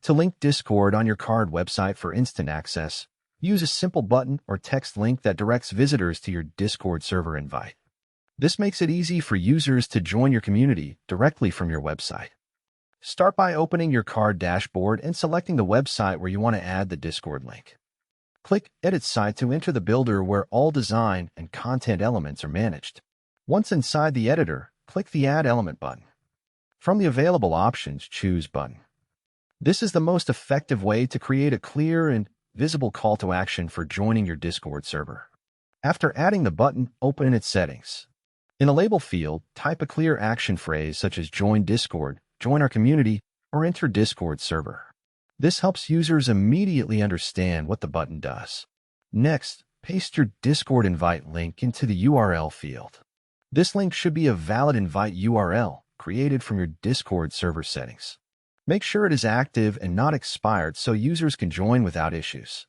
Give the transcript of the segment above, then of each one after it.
To link Discord on your card website for instant access, use a simple button or text link that directs visitors to your Discord server invite. This makes it easy for users to join your community directly from your website. Start by opening your card dashboard and selecting the website where you want to add the Discord link. Click Edit Site to enter the builder where all design and content elements are managed. Once inside the editor, click the Add Element button. From the available options, choose Button. This is the most effective way to create a clear and visible call to action for joining your Discord server. After adding the button, open its settings. In the label field, type a clear action phrase such as Join Discord, Join our community, or Enter Discord server. This helps users immediately understand what the button does. Next, paste your Discord invite link into the URL field. This link should be a valid invite URL created from your Discord server settings. Make sure it is active and not expired so users can join without issues.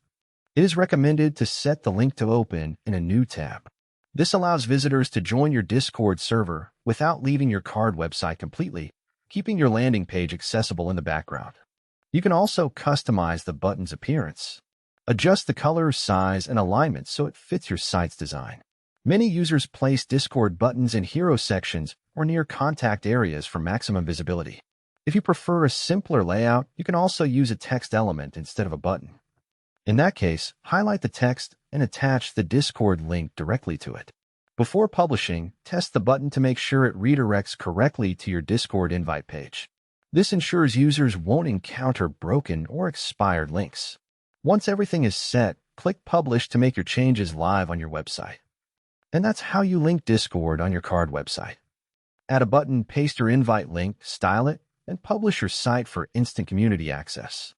It is recommended to set the link to open in a new tab. This allows visitors to join your Discord server without leaving your card website completely, keeping your landing page accessible in the background. You can also customize the button's appearance. Adjust the color, size, and alignment so it fits your site's design. Many users place Discord buttons in hero sections or near contact areas for maximum visibility. If you prefer a simpler layout, you can also use a text element instead of a button. In that case, highlight the text and attach the Discord link directly to it. Before publishing, test the button to make sure it redirects correctly to your Discord invite page. This ensures users won't encounter broken or expired links. Once everything is set, click Publish to make your changes live on your website. And that's how you link Discord on your card website. Add a button, paste your invite link, style it, and publish your site for instant community access.